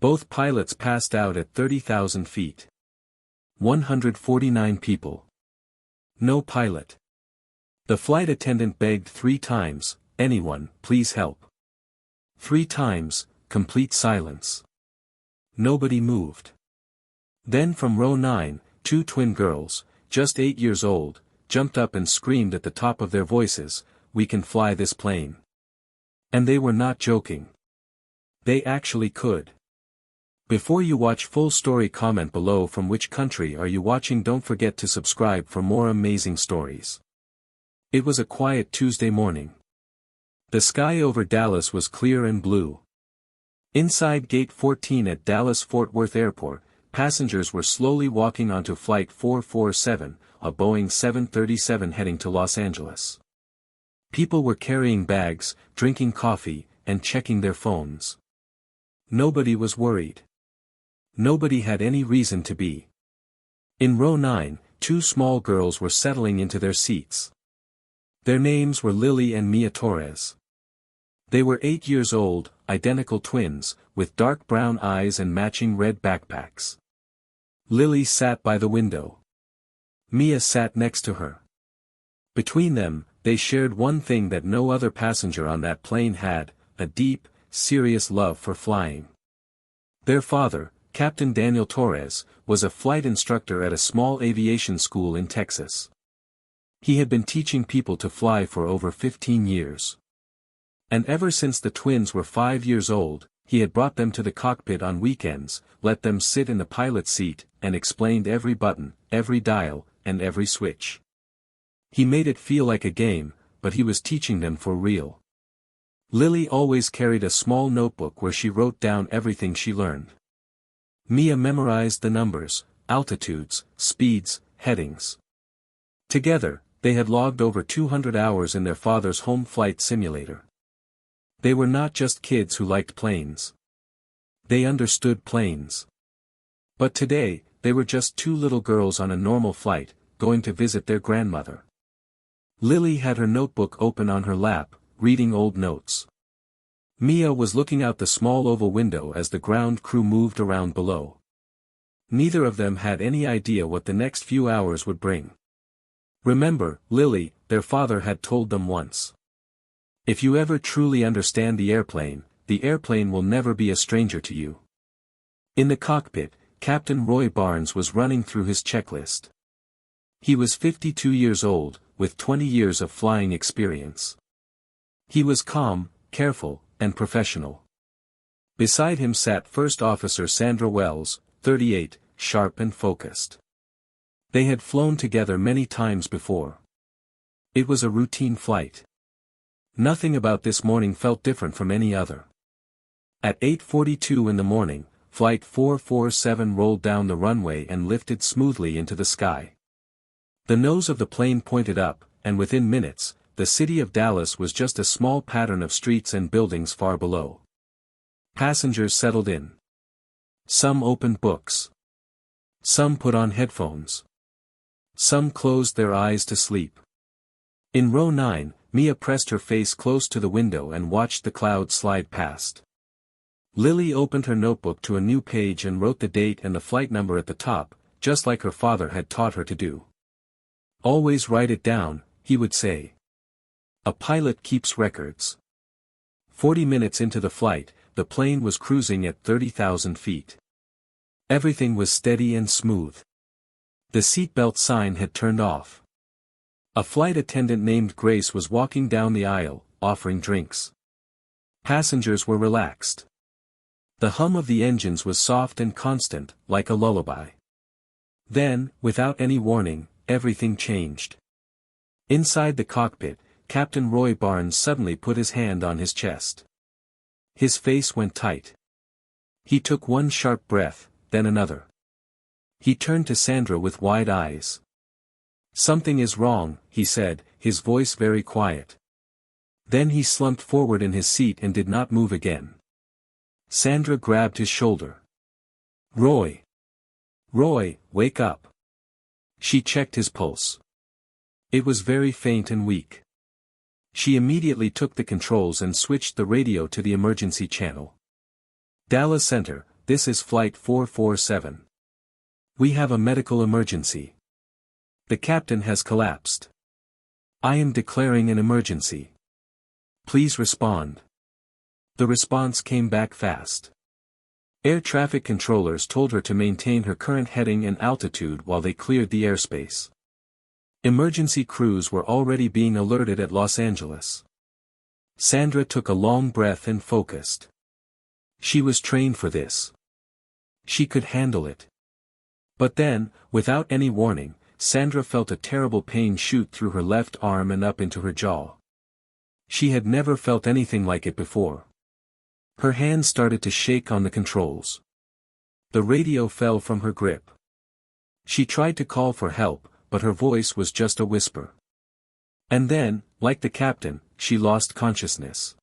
Both pilots passed out at 30,000 feet. 149 people. No pilot. The flight attendant begged 3 times, "Anyone, please help." 3 times, complete silence. Nobody moved. Then from row 9, 2 twin girls, just 8 years old, jumped up and screamed at the top of their voices, "We can fly this plane." And they were not joking. They actually could. Before you watch full story, comment below from which country are you watching. Don't forget to subscribe for more amazing stories. It was a quiet Tuesday morning. The sky over Dallas was clear and blue. Inside Gate 14 at Dallas-Fort Worth Airport, passengers were slowly walking onto Flight 447, a Boeing 737 heading to Los Angeles. People were carrying bags, drinking coffee, and checking their phones. Nobody was worried. Nobody had any reason to be. In row 9, 2 small girls were settling into their seats. Their names were Lily and Mia Torres. They were 8 years old, identical twins, with dark brown eyes and matching red backpacks. Lily sat by the window. Mia sat next to her. Between them, they shared one thing that no other passenger on that plane had, a deep, serious love for flying. Their father, Captain Daniel Torres, was a flight instructor at a small aviation school in Texas. He had been teaching people to fly for over 15 years. And ever since the twins were 5 years old, he had brought them to the cockpit on weekends, let them sit in the pilot's seat, and explained every button, every dial, and every switch. He made it feel like a game, but he was teaching them for real. Lily always carried a small notebook where she wrote down everything she learned. Mia memorized the numbers, altitudes, speeds, headings. Together, they had logged over 200 hours in their father's home flight simulator. They were not just kids who liked planes. They understood planes. But today, they were just 2 little girls on a normal flight, going to visit their grandmother. Lily had her notebook open on her lap, reading old notes. Mia was looking out the small oval window as the ground crew moved around below. Neither of them had any idea what the next few hours would bring. Remember, Lily, their father had told them once. If you ever truly understand the airplane will never be a stranger to you. In the cockpit, Captain Roy Barnes was running through his checklist. He was 52 years old, with 20 years of flying experience. He was calm, careful, and professional. Beside him sat First Officer Sandra Wells, 38, sharp and focused. They had flown together many times before. It was a routine flight. Nothing about this morning felt different from any other. At 8:42 in the morning, Flight 447 rolled down the runway and lifted smoothly into the sky. The nose of the plane pointed up, and within minutes, the city of Dallas was just a small pattern of streets and buildings far below. Passengers settled in. Some opened books. Some put on headphones. Some closed their eyes to sleep. In row 9, Mia pressed her face close to the window and watched the clouds slide past. Lily opened her notebook to a new page and wrote the date and the flight number at the top, just like her father had taught her to do. "Always write it down," he would say. "A pilot keeps records." 40 minutes into the flight, the plane was cruising at 30,000 feet. Everything was steady and smooth. The seatbelt sign had turned off. A flight attendant named Grace was walking down the aisle, offering drinks. Passengers were relaxed. The hum of the engines was soft and constant, like a lullaby. Then, without any warning, everything changed. Inside the cockpit, Captain Roy Barnes suddenly put his hand on his chest. His face went tight. He took one sharp breath, then another. He turned to Sandra with wide eyes. "Something is wrong," he said, his voice very quiet. Then he slumped forward in his seat and did not move again. Sandra grabbed his shoulder. "Roy! Roy, wake up!" She checked his pulse. It was very faint and weak. She immediately took the controls and switched the radio to the emergency channel. "Dallas Center, this is Flight 447. We have a medical emergency. The captain has collapsed. I am declaring an emergency. Please respond. The response came back fast. Air traffic controllers told her to maintain her current heading and altitude while they cleared the airspace. Emergency crews were already being alerted at Los Angeles. Sandra took a long breath and focused. She was trained for this. She could handle it. But then, without any warning, Sandra felt a terrible pain shoot through her left arm and up into her jaw. She had never felt anything like it before. Her hands started to shake on the controls. The radio fell from her grip. She tried to call for help, but her voice was just a whisper. And then, like the captain, she lost consciousness.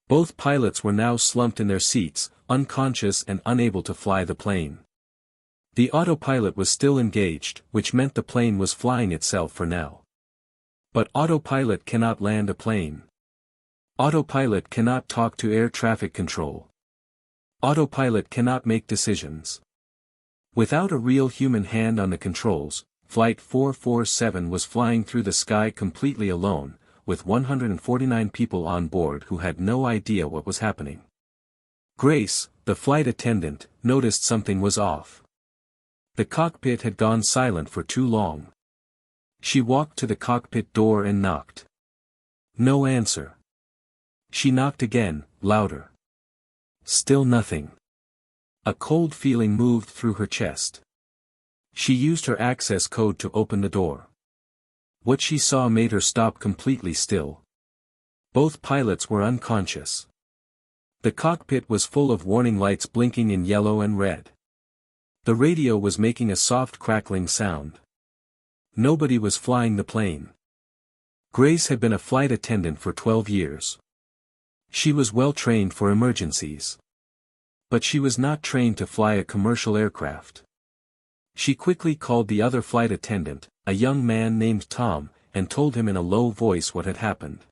Both pilots were now slumped in their seats, unconscious and unable to fly the plane. The autopilot was still engaged, which meant the plane was flying itself for now. But autopilot cannot land a plane. Autopilot cannot talk to air traffic control. Autopilot cannot make decisions. Without a real human hand on the controls, Flight 447 was flying through the sky completely alone, with 149 people on board who had no idea what was happening. Grace, the flight attendant, noticed something was off. The cockpit had gone silent for too long. She walked to the cockpit door and knocked. No answer. She knocked again, louder. Still nothing. A cold feeling moved through her chest. She used her access code to open the door. What she saw made her stop completely still. Both pilots were unconscious. The cockpit was full of warning lights blinking in yellow and red. The radio was making a soft crackling sound. Nobody was flying the plane. Grace had been a flight attendant for 12 years. She was well trained for emergencies. But she was not trained to fly a commercial aircraft. She quickly called the other flight attendant, a young man named Tom, and told him in a low voice what had happened.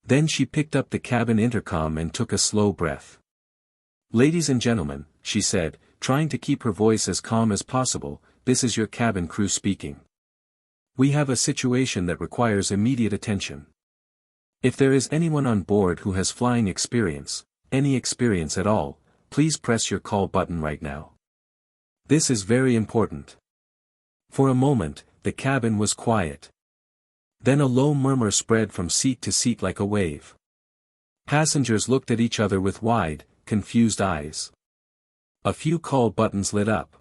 Then she picked up the cabin intercom and took a slow breath. "Ladies and gentlemen," she said, trying to keep her voice as calm as possible, "this is your cabin crew speaking. We have a situation that requires immediate attention. If there is anyone on board who has flying experience, any experience at all, please press your call button right now. This is very important." For a moment, the cabin was quiet. Then a low murmur spread from seat to seat like a wave. Passengers looked at each other with wide, confused eyes. A few call buttons lit up.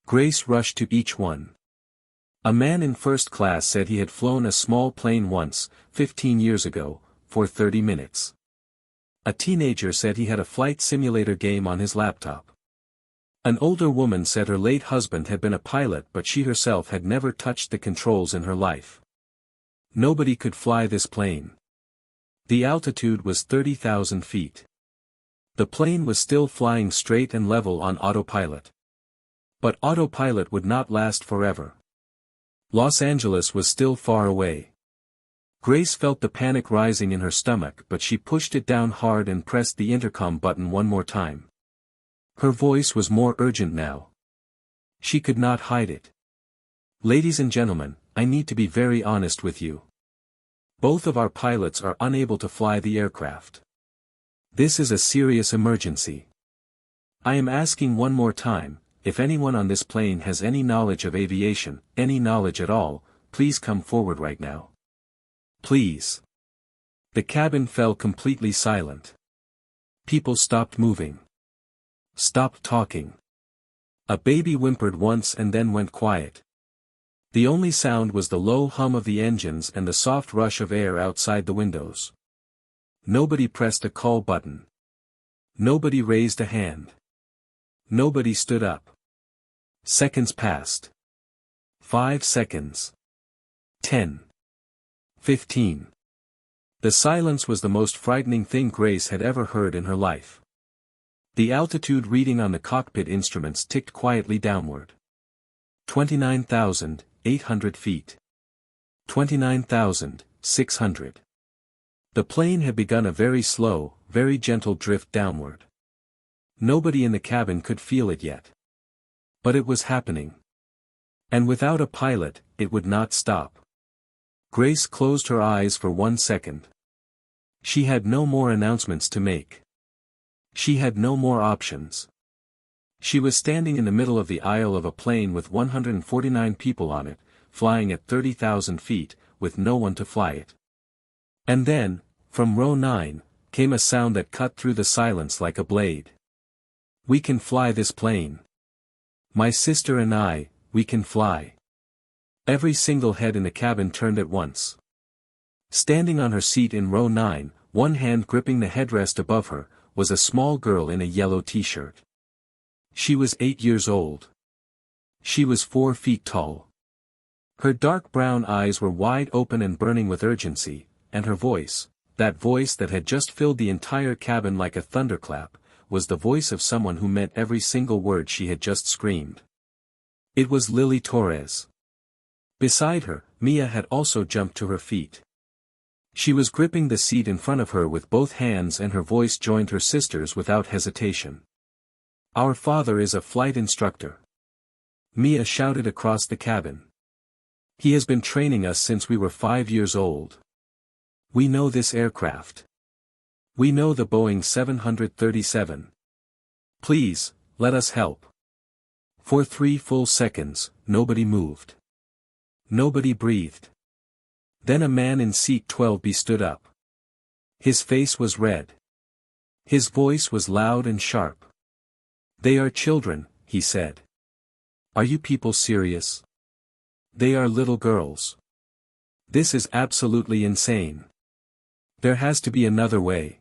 Grace rushed to each one. A man in first class said he had flown a small plane once, 15 years ago, for 30 minutes. A teenager said he had a flight simulator game on his laptop. An older woman said her late husband had been a pilot but she herself had never touched the controls in her life. Nobody could fly this plane. The altitude was 30,000 feet. The plane was still flying straight and level on autopilot. But autopilot would not last forever. Los Angeles was still far away. Grace felt the panic rising in her stomach but she pushed it down hard and pressed the intercom button one more time. Her voice was more urgent now. She could not hide it. "Ladies and gentlemen, I need to be very honest with you. Both of our pilots are unable to fly the aircraft. This is a serious emergency. I am asking one more time, if anyone on this plane has any knowledge of aviation, any knowledge at all, please come forward right now. Please." The cabin fell completely silent. People stopped moving. Stopped talking. A baby whimpered once and then went quiet. The only sound was the low hum of the engines and the soft rush of air outside the windows. Nobody pressed a call button. Nobody raised a hand. Nobody stood up. Seconds passed. 5 seconds. 10. 15. The silence was the most frightening thing Grace had ever heard in her life. The altitude reading on the cockpit instruments ticked quietly downward. 29,800 feet. 29,600. The plane had begun a very slow, very gentle drift downward. Nobody in the cabin could feel it yet. But it was happening. And without a pilot, it would not stop. Grace closed her eyes for 1 second. She had no more announcements to make. She had no more options. She was standing in the middle of the aisle of a plane with 149 people on it, flying at 30,000 feet, with no one to fly it. And then, from row 9, came a sound that cut through the silence like a blade. "We can fly this plane. My sister and I, we can fly." Every single head in the cabin turned at once. Standing on her seat in row 9, one hand gripping the headrest above her, was a small girl in a yellow t-shirt. She was 8 years old. She was 4 feet tall. Her dark brown eyes were wide open and burning with urgency, and her voice, that voice that had just filled the entire cabin like a thunderclap, was the voice of someone who meant every single word she had just screamed. It was Lily Torres. Beside her, Mia had also jumped to her feet. She was gripping the seat in front of her with both hands, and her voice joined her sister's without hesitation. "Our father is a flight instructor," Mia shouted across the cabin. "He has been training us since we were 5 years old. We know this aircraft. We know the Boeing 737. Please, let us help." For 3 full seconds, nobody moved. Nobody breathed. Then a man in seat 12B stood up. His face was red. His voice was loud and sharp. "They are children," he said. "Are you people serious? They are little girls. This is absolutely insane. There has to be another way."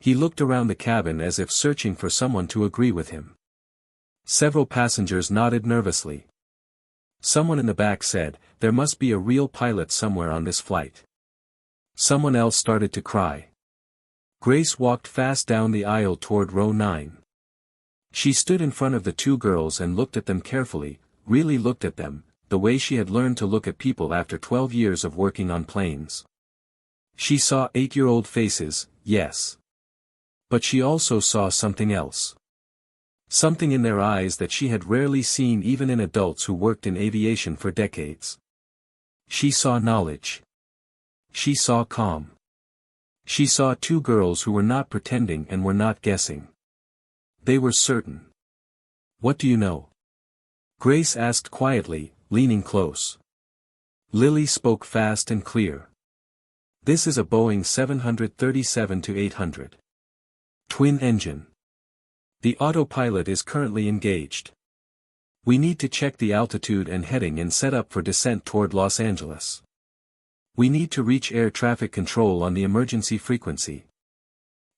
He looked around the cabin as if searching for someone to agree with him. Several passengers nodded nervously. Someone in the back said, "There must be a real pilot somewhere on this flight." Someone else started to cry. Grace walked fast down the aisle toward row 9. She stood in front of the 2 girls and looked at them carefully, really looked at them, the way she had learned to look at people after 12 years of working on planes. She saw 8-year-old faces, yes. But she also saw something else. Something in their eyes that she had rarely seen even in adults who worked in aviation for decades. She saw knowledge. She saw calm. She saw 2 girls who were not pretending and were not guessing. They were certain. "What do you know?" Grace asked quietly, leaning close. Lily spoke fast and clear. "This is a Boeing 737-800. Twin engine. The autopilot is currently engaged. We need to check the altitude and heading and set up for descent toward Los Angeles. We need to reach air traffic control on the emergency frequency.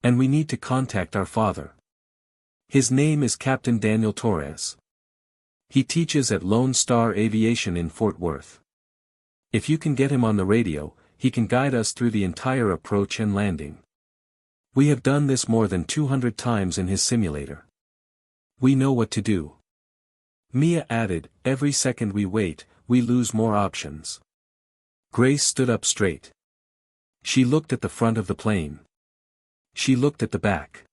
And we need to contact our father. His name is Captain Daniel Torres. He teaches at Lone Star Aviation in Fort Worth. If you can get him on the radio, he can guide us through the entire approach and landing. We have done this more than 200 times in his simulator. We know what to do." Mia added, "Every second we wait, we lose more options." Grace stood up straight. She looked at the front of the plane. She looked at the back.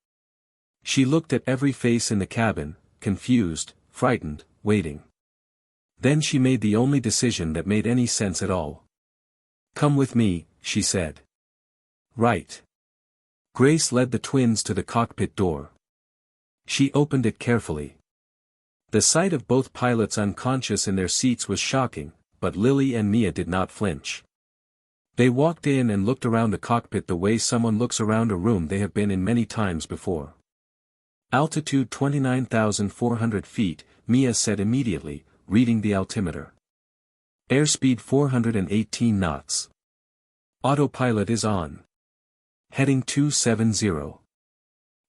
She looked at every face in the cabin, confused, frightened, waiting. Then she made the only decision that made any sense at all. "Come with me," she said. "Right." Grace led the twins to the cockpit door. She opened it carefully. The sight of both pilots unconscious in their seats was shocking, but Lily and Mia did not flinch. They walked in and looked around the cockpit the way someone looks around a room they have been in many times before. "Altitude 29,400 feet, Mia said immediately, reading the altimeter. "Airspeed 418 knots. Autopilot is on. Heading 270.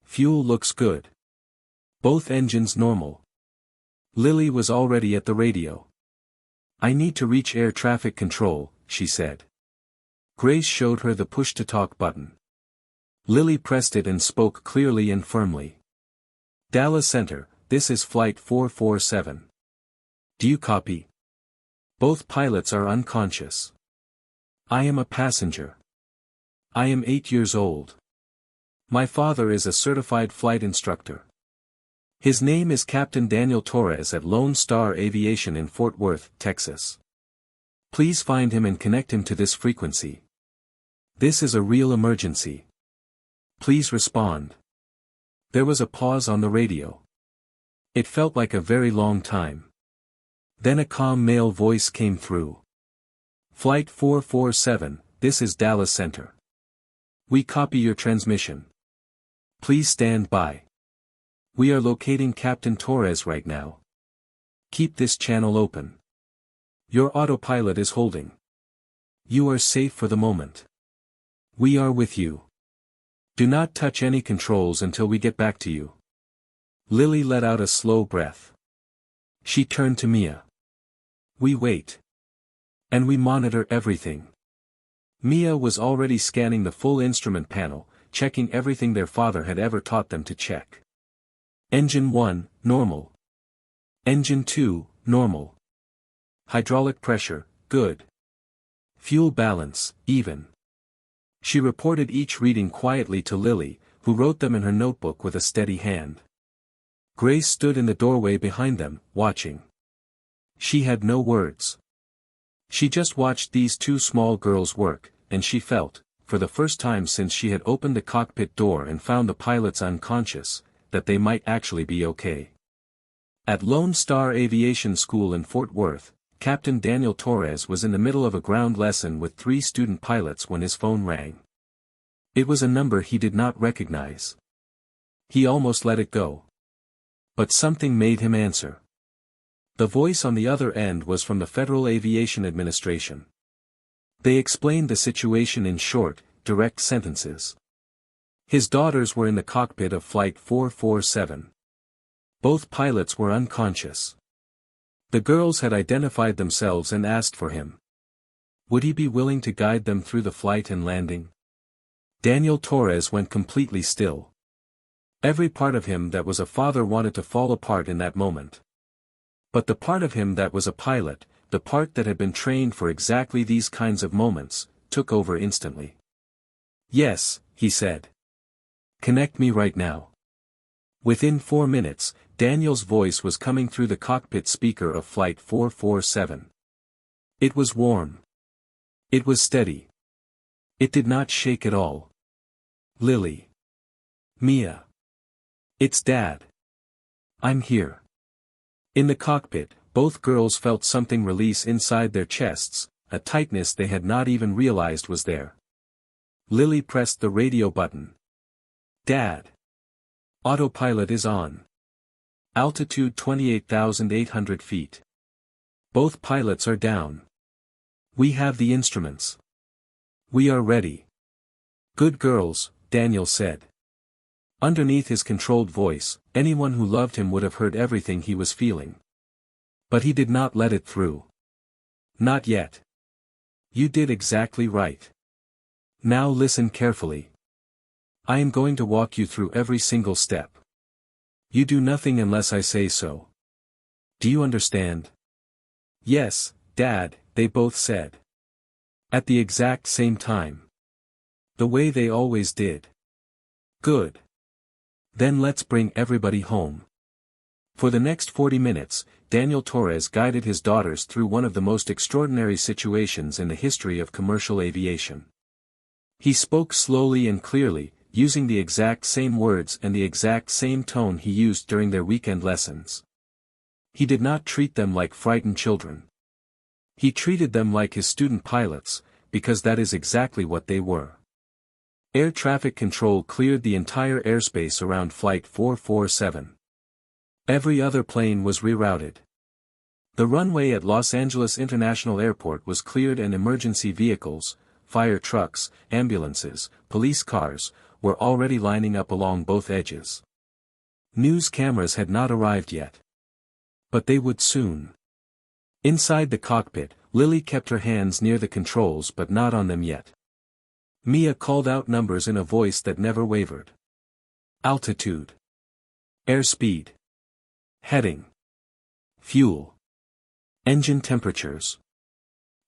Fuel looks good. Both engines normal." Lily was already at the radio. "I need to reach air traffic control," she said. Grace showed her the push-to-talk button. Lily pressed it and spoke clearly and firmly. "Dallas Center, this is Flight 447. Do you copy? Both pilots are unconscious. I am a passenger. I am 8 years old. My father is a certified flight instructor. His name is Captain Daniel Torres at Lone Star Aviation in Fort Worth, Texas. Please find him and connect him to this frequency. This is a real emergency. Please respond. There was a pause on the radio. It felt like a very long time. Then a calm male voice came through. Flight 447, this is Dallas Center. We copy your transmission. Please stand by. We are locating Captain Torres right now. Keep this channel open. Your autopilot is holding. You are safe for the moment. We are with you. Do not touch any controls until we get back to you. Lily let out a slow breath. She turned to Mia. We wait. And we monitor everything. Mia was already scanning the full instrument panel, checking everything their father had ever taught them to check. Engine 1, normal. Engine 2, normal. Hydraulic pressure, good. Fuel balance, even. She reported each reading quietly to Lily, who wrote them in her notebook with a steady hand. Grace stood in the doorway behind them, watching. She had no words. She just watched these two small girls work, and she felt, for the first time since she had opened the cockpit door and found the pilots unconscious, that they might actually be okay. At Lone Star Aviation School in Fort Worth, Captain Daniel Torres was in the middle of a ground lesson with 3 student pilots when his phone rang. It was a number he did not recognize. He almost let it go. But something made him answer. The voice on the other end was from the Federal Aviation Administration. They explained the situation in short, direct sentences. His daughters were in the cockpit of Flight 447. Both pilots were unconscious. The girls had identified themselves and asked for him. Would he be willing to guide them through the flight and landing? Daniel Torres went completely still. Every part of him that was a father wanted to fall apart in that moment. But the part of him that was a pilot, the part that had been trained for exactly these kinds of moments, took over instantly. Yes, he said. Connect me right now. Within 4 minutes, Daniel's voice was coming through the cockpit speaker of Flight 447. It was warm. It was steady. It did not shake at all. Lily. Mia. It's Dad. I'm here. In the cockpit, both girls felt something release inside their chests, a tightness they had not even realized was there. Lily pressed the radio button. Dad. Autopilot is on. Altitude 28,800 feet. Both pilots are down. We have the instruments. We are ready. Good girls, Daniel said. Underneath his controlled voice, anyone who loved him would have heard everything he was feeling. But he did not let it through. Not yet. You did exactly right. Now listen carefully. I am going to walk you through every single step. You do nothing unless I say so. Do you understand? Yes, Dad, they both said. At the exact same time. The way they always did. Good. Then let's bring everybody home. For the next 40 minutes, Daniel Torres guided his daughters through one of the most extraordinary situations in the history of commercial aviation. He spoke slowly and clearly, using the exact same words and the exact same tone he used during their weekend lessons. He did not treat them like frightened children. He treated them like his student pilots, because that is exactly what they were. Air traffic control cleared the entire airspace around Flight 447. Every other plane was rerouted. The runway at Los Angeles International Airport was cleared and emergency vehicles, fire trucks, ambulances, police cars, were already lining up along both edges. News cameras had not arrived yet. But they would soon. Inside the cockpit, Lily kept her hands near the controls but not on them yet. Mia called out numbers in a voice that never wavered. Altitude. Airspeed. Heading. Fuel. Engine temperatures.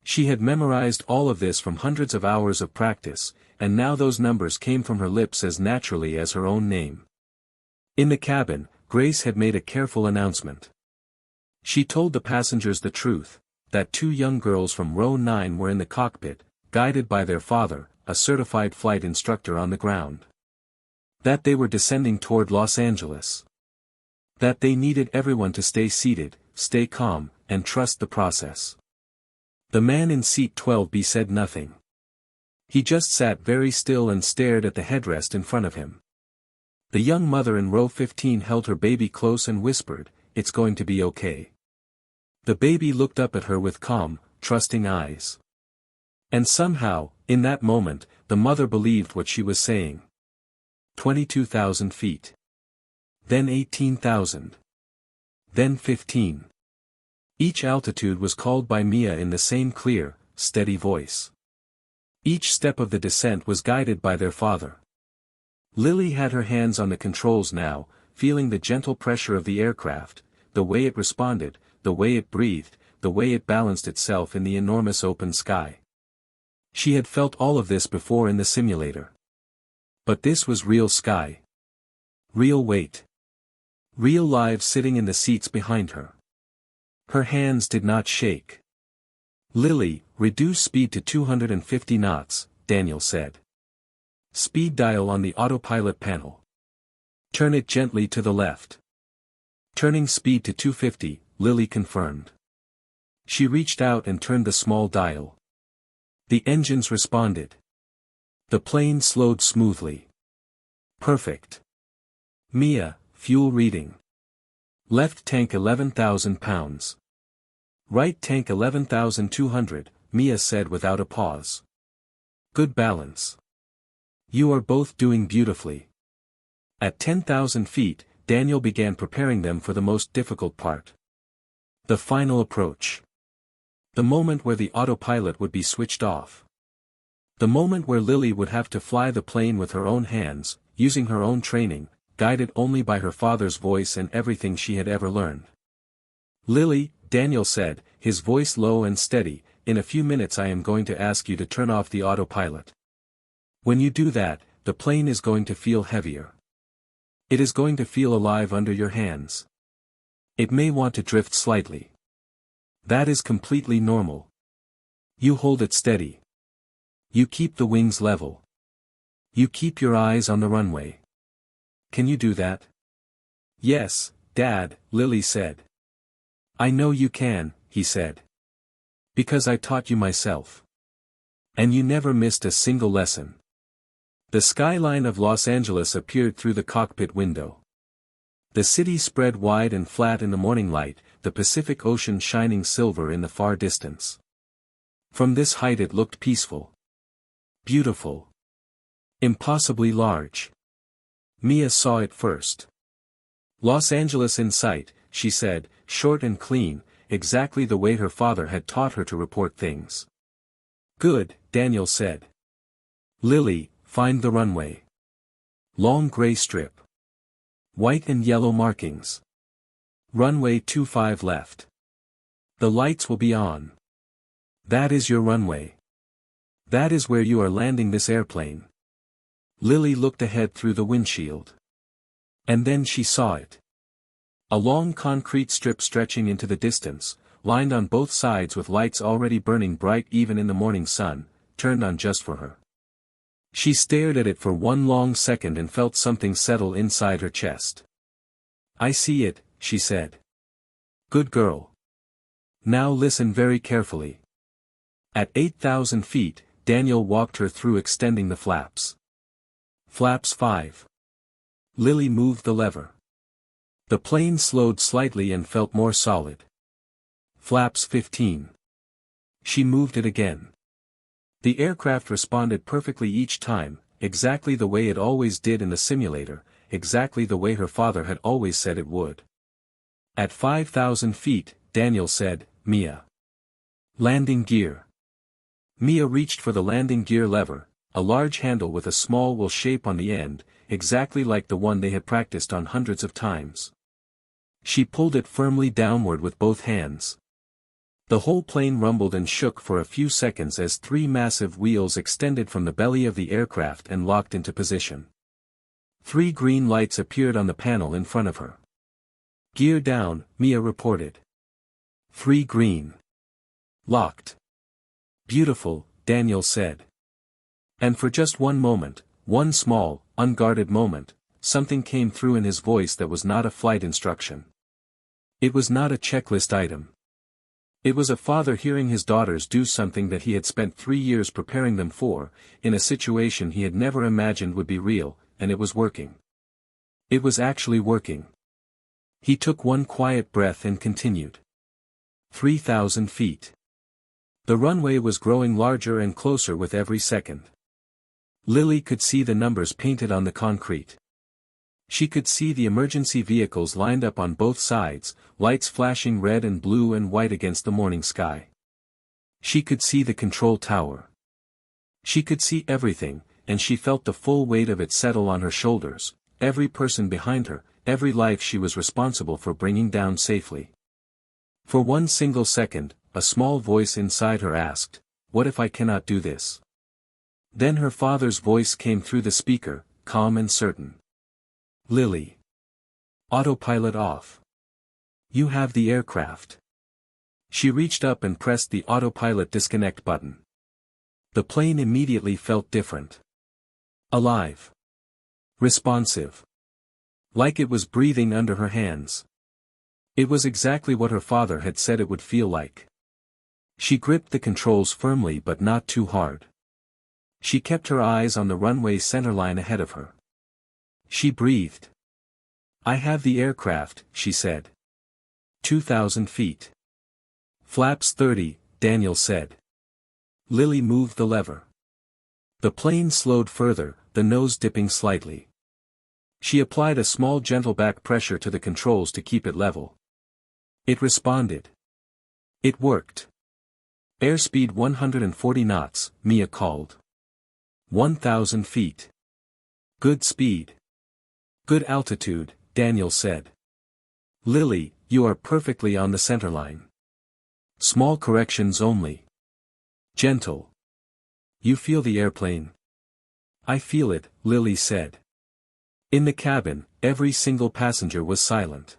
She had memorized all of this from hundreds of hours of practice, and now those numbers came from her lips as naturally as her own name. In the cabin, Grace had made a careful announcement. She told the passengers the truth, that 2 young girls from row 9 were in the cockpit, guided by their father, a certified flight instructor on the ground. That they were descending toward Los Angeles. That they needed everyone to stay seated, stay calm, and trust the process. The man in seat 12B said nothing. He just sat very still and stared at the headrest in front of him. The young mother in row 15 held her baby close and whispered, "It's going to be okay." The baby looked up at her with calm, trusting eyes. And somehow, in that moment, the mother believed what she was saying. 22,000 feet. Then 18,000. Then 15. Each altitude was called by Mia in the same clear, steady voice. Each step of the descent was guided by their father. Lily had her hands on the controls now, feeling the gentle pressure of the aircraft, the way it responded, the way it breathed, the way it balanced itself in the enormous open sky. She had felt all of this before in the simulator. But this was real sky. Real weight. Real lives sitting in the seats behind her. Her hands did not shake. "Lily, reduce speed to 250 knots, Daniel said. Speed dial on the autopilot panel. Turn it gently to the left. Turning speed to 250, Lily confirmed. She reached out and turned the small dial. The engines responded. The plane slowed smoothly. Perfect. Mia, fuel reading. Left tank 11,000 pounds. Right tank 11,200, Mia said without a pause. Good balance. You are both doing beautifully. At 10,000 feet, Daniel began preparing them for the most difficult part. The final approach. The moment where the autopilot would be switched off. The moment where Lily would have to fly the plane with her own hands, using her own training, guided only by her father's voice and everything she had ever learned. "Lily," Daniel said, his voice low and steady, "in a few minutes I am going to ask you to turn off the autopilot. When you do that, the plane is going to feel heavier. It is going to feel alive under your hands. It may want to drift slightly. That is completely normal. You hold it steady. You keep the wings level. You keep your eyes on the runway. Can you do that?" "Yes, Dad," Lily said. "I know you can," he said. "Because I taught you myself. And you never missed a single lesson." The skyline of Los Angeles appeared through the cockpit window. The city spread wide and flat in the morning light, the Pacific Ocean shining silver in the far distance. From this height it looked peaceful. Beautiful. Impossibly large. Mia saw it first. Los Angeles in sight, she said, short and clean, exactly the way her father had taught her to report things. "Good," Daniel said. "Lily, find the runway. Long gray strip. White and yellow markings. Runway 25 left. The lights will be on. That is your runway. That is where you are landing this airplane." Lily looked ahead through the windshield. And then she saw it. A long concrete strip stretching into the distance, lined on both sides with lights already burning bright even in the morning sun, turned on just for her. She stared at it for one long second and felt something settle inside her chest. "I see it," she said. "Good girl. Now listen very carefully." At 8,000 feet, Daniel walked her through extending the flaps. Flaps 5. Lily moved the lever. The plane slowed slightly and felt more solid. Flaps 15. She moved it again. The aircraft responded perfectly each time, exactly the way it always did in the simulator, exactly the way her father had always said it would. At 5,000 feet, Daniel said, "Mia. Landing gear." Mia reached for the landing gear lever, a large handle with a small wheel shape on the end, exactly like the one they had practiced on hundreds of times. She pulled it firmly downward with both hands. The whole plane rumbled and shook for a few seconds as 3 massive wheels extended from the belly of the aircraft and locked into position. 3 green lights appeared on the panel in front of her. Gear down, Mia reported. 3 green. Locked. Beautiful, Daniel said. And for just one moment, one small, unguarded moment, something came through in his voice that was not a flight instruction. It was not a checklist item. It was a father hearing his daughters do something that he had spent 3 years preparing them for, in a situation he had never imagined would be real, and it was working. It was actually working. He took one quiet breath and continued. 3,000 feet. The runway was growing larger and closer with every second. Lily could see the numbers painted on the concrete. She could see the emergency vehicles lined up on both sides, lights flashing red and blue and white against the morning sky. She could see the control tower. She could see everything, and she felt the full weight of it settle on her shoulders, every person behind her, every life she was responsible for bringing down safely. For one single second, a small voice inside her asked, "What if I cannot do this?" Then her father's voice came through the speaker, calm and certain. "Lily. Autopilot off. You have the aircraft." She reached up and pressed the autopilot disconnect button. The plane immediately felt different. Alive. Responsive. Like it was breathing under her hands. It was exactly what her father had said it would feel like. She gripped the controls firmly but not too hard. She kept her eyes on the runway centerline ahead of her. She breathed. "I have the aircraft," she said. 2,000 feet. "Flaps 30, Daniel said. Lily moved the lever. The plane slowed further, the nose dipping slightly. She applied a small gentle back pressure to the controls to keep it level. It responded. It worked. "Airspeed 140 knots, Mia called. 1,000 feet. Good speed. Good altitude," Daniel said. "Lily, you are perfectly on the centerline. Small corrections only. Gentle. You feel the airplane?" "I feel it," Lily said. In the cabin, every single passenger was silent.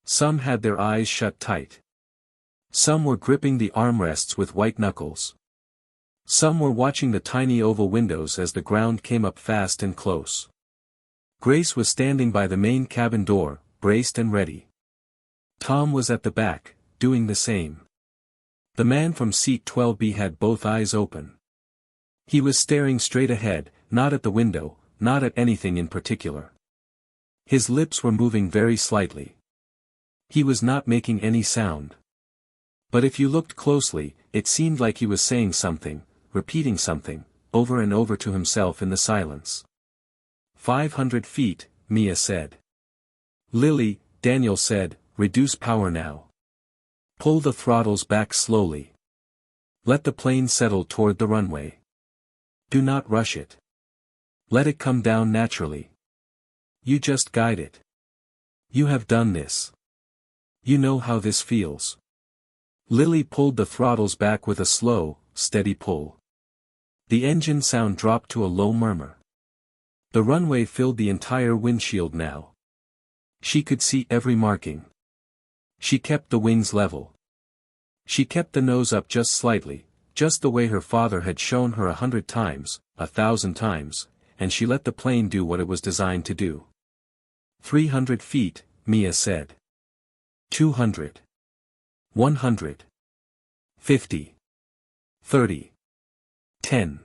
Some had their eyes shut tight. Some were gripping the armrests with white knuckles. Some were watching the tiny oval windows as the ground came up fast and close. Grace was standing by the main cabin door, braced and ready. Tom was at the back, doing the same. The man from seat 12B had both eyes open. He was staring straight ahead, not at the window, not at anything in particular. His lips were moving very slightly. He was not making any sound. But if you looked closely, it seemed like he was saying something, repeating something, over and over to himself in the silence. 500 feet, Mia said. Lily, Daniel said, reduce power now. Pull the throttles back slowly. Let the plane settle toward the runway. Do not rush it. Let it come down naturally. You just guide it. You have done this. You know how this feels. Lily pulled the throttles back with a slow, steady pull. The engine sound dropped to a low murmur. The runway filled the entire windshield now. She could see every marking. She kept the wings level. She kept the nose up just slightly, just the way her father had shown her 100 times, 1,000 times, and she let the plane do what it was designed to do. 300 feet, Mia said. 200. 100. 50. 30. 10.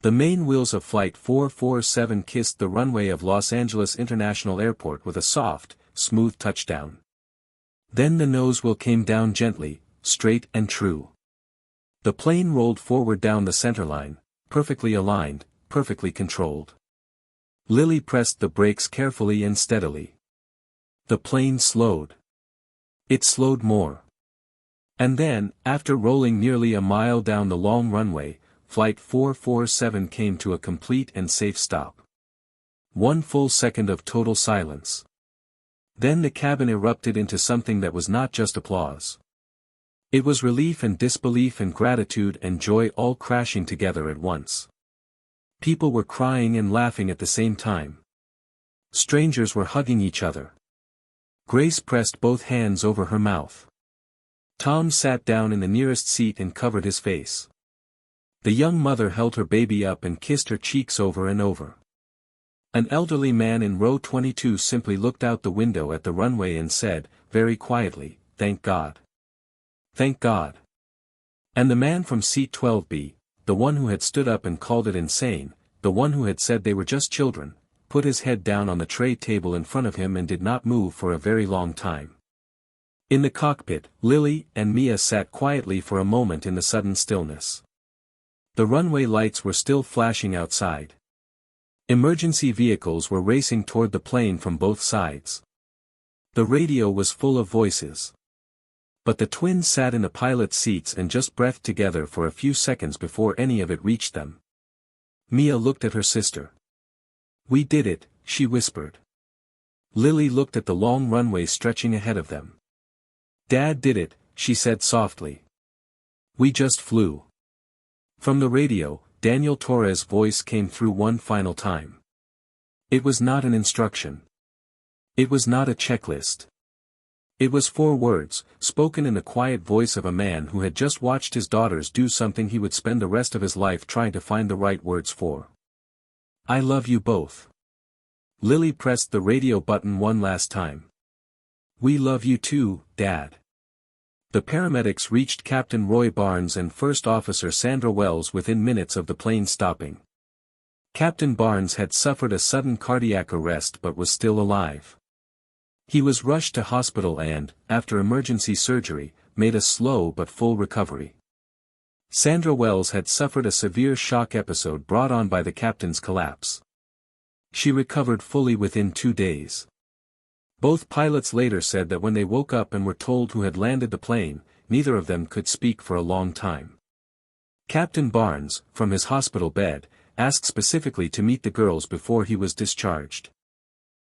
The main wheels of Flight 447 kissed the runway of Los Angeles International Airport with a soft, smooth touchdown. Then the nose wheel came down gently, straight and true. The plane rolled forward down the centerline, perfectly aligned, perfectly controlled. Lily pressed the brakes carefully and steadily. The plane slowed. It slowed more. And then, after rolling nearly a mile down the long runway, Flight 447 came to a complete and safe stop. 1 full second of total silence. Then the cabin erupted into something that was not just applause. It was relief and disbelief and gratitude and joy all crashing together at once. People were crying and laughing at the same time. Strangers were hugging each other. Grace pressed both hands over her mouth. Tom sat down in the nearest seat and covered his face. The young mother held her baby up and kissed her cheeks over and over. An elderly man in row 22 simply looked out the window at the runway and said, very quietly, "Thank God. Thank God." And the man from seat 12B, the one who had stood up and called it insane, the one who had said they were just children, put his head down on the tray table in front of him and did not move for a very long time. In the cockpit, Lily and Mia sat quietly for a moment in the sudden stillness. The runway lights were still flashing outside. Emergency vehicles were racing toward the plane from both sides. The radio was full of voices. But the twins sat in the pilot's seats and just breathed together for a few seconds before any of it reached them. Mia looked at her sister. "We did it," she whispered. Lily looked at the long runway stretching ahead of them. "Dad did it," she said softly. "We just flew." From the radio, Daniel Torres' voice came through one final time. It was not an instruction. It was not a checklist. It was 4 words, spoken in the quiet voice of a man who had just watched his daughters do something he would spend the rest of his life trying to find the right words for. "I love you both." Lily pressed the radio button one last time. "We love you too, Dad." The paramedics reached Captain Roy Barnes and First Officer Sandra Wells within minutes of the plane stopping. Captain Barnes had suffered a sudden cardiac arrest but was still alive. He was rushed to hospital and, after emergency surgery, made a slow but full recovery. Sandra Wells had suffered a severe shock episode brought on by the captain's collapse. She recovered fully within 2 days. Both pilots later said that when they woke up and were told who had landed the plane, neither of them could speak for a long time. Captain Barnes, from his hospital bed, asked specifically to meet the girls before he was discharged.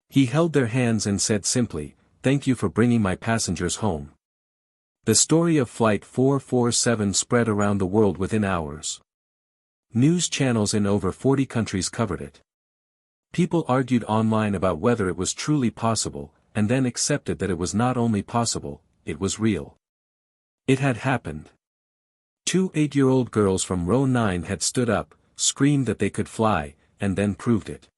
He held their hands and said simply, "Thank you for bringing my passengers home." The story of Flight 447 spread around the world within hours. News channels in over 40 countries covered it. People argued online about whether it was truly possible, and then accepted that it was not only possible, it was real. It had happened. 2 8-year-old girls from row 9 had stood up, screamed that they could fly, and then proved it.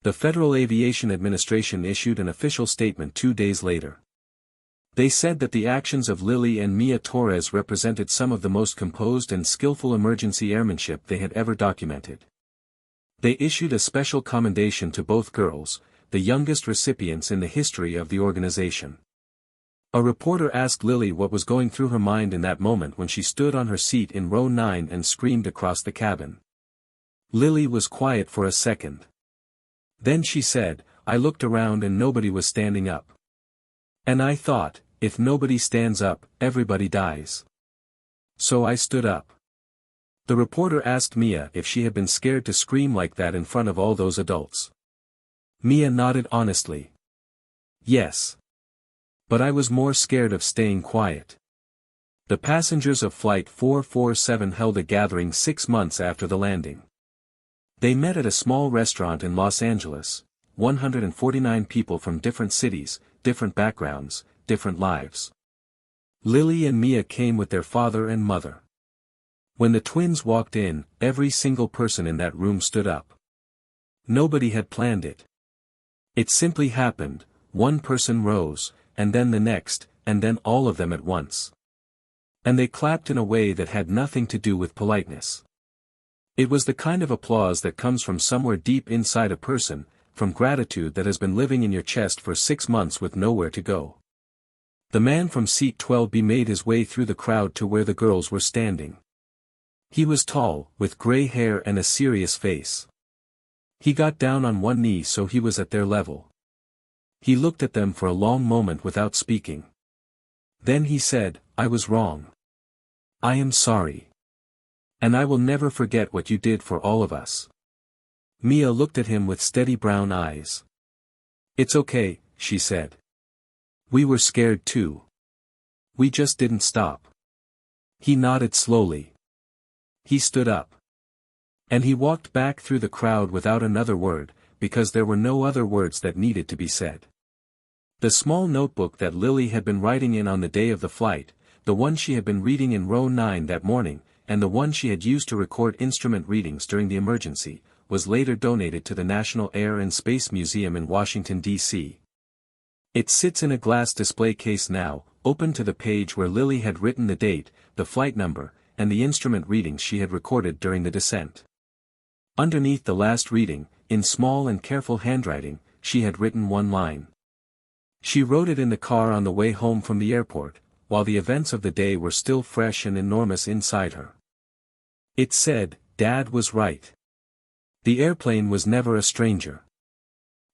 The Federal Aviation Administration issued an official statement 2 days later. They said that the actions of Lily and Mia Torres represented some of the most composed and skillful emergency airmanship they had ever documented. They issued a special commendation to both girls, the youngest recipients in the history of the organization. A reporter asked Lily what was going through her mind in that moment when she stood on her seat in row 9 and screamed across the cabin. Lily was quiet for a second. Then she said, "I looked around and nobody was standing up. And I thought, if nobody stands up, everybody dies. So I stood up." The reporter asked Mia if she had been scared to scream like that in front of all those adults. Mia nodded honestly. "Yes. But I was more scared of staying quiet." The passengers of Flight 447 held a gathering 6 months after the landing. They met at a small restaurant in Los Angeles, 149 people from different cities, different backgrounds, different lives. Lily and Mia came with their father and mother. When the twins walked in, every single person in that room stood up. Nobody had planned it. It simply happened. One person rose, and then the next, and then all of them at once. And they clapped in a way that had nothing to do with politeness. It was the kind of applause that comes from somewhere deep inside a person, from gratitude that has been living in your chest for 6 months with nowhere to go. The man from seat 12B made his way through the crowd to where the girls were standing. He was tall, with gray hair and a serious face. He got down on one knee so he was at their level. He looked at them for a long moment without speaking. Then he said, "I was wrong. I am sorry. And I will never forget what you did for all of us." Mia looked at him with steady brown eyes. "It's okay," she said. "We were scared too. We just didn't stop." He nodded slowly. He stood up. And he walked back through the crowd without another word, because there were no other words that needed to be said. The small notebook that Lily had been writing in on the day of the flight, the one she had been reading in row 9 that morning, and the one she had used to record instrument readings during the emergency, was later donated to the National Air and Space Museum in Washington, D.C. It sits in a glass display case now, open to the page where Lily had written the date, the flight number, and the instrument readings she had recorded during the descent. Underneath the last reading, in small and careful handwriting, she had written one line. She wrote it in the car on the way home from the airport, while the events of the day were still fresh and enormous inside her. It said, "Dad was right. The airplane was never a stranger."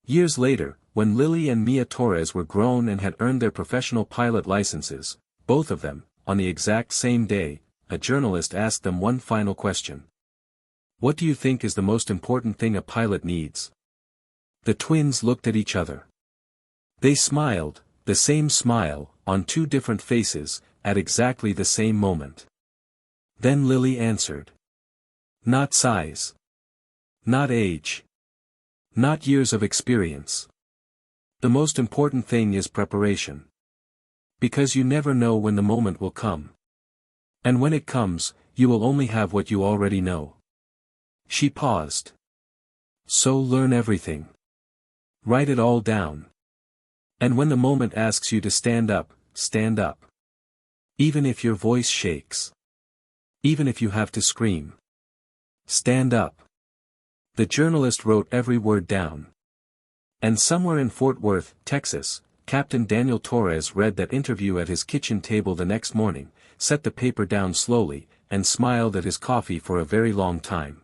Years later, when Lily and Mia Torres were grown and had earned their professional pilot licenses, both of them, on the exact same day, a journalist asked them one final question. "What do you think is the most important thing a pilot needs?" The twins looked at each other. They smiled, the same smile, on two different faces, at exactly the same moment. Then Lily answered. "Not size. Not age. Not years of experience. The most important thing is preparation. Because you never know when the moment will come. And when it comes, you will only have what you already know." She paused. "So learn everything. Write it all down. And when the moment asks you to stand up, stand up. Even if your voice shakes. Even if you have to scream. Stand up." The journalist wrote every word down. And somewhere in Fort Worth, Texas, Captain Daniel Torres read that interview at his kitchen table the next morning, set the paper down slowly, and smiled at his coffee for a very long time.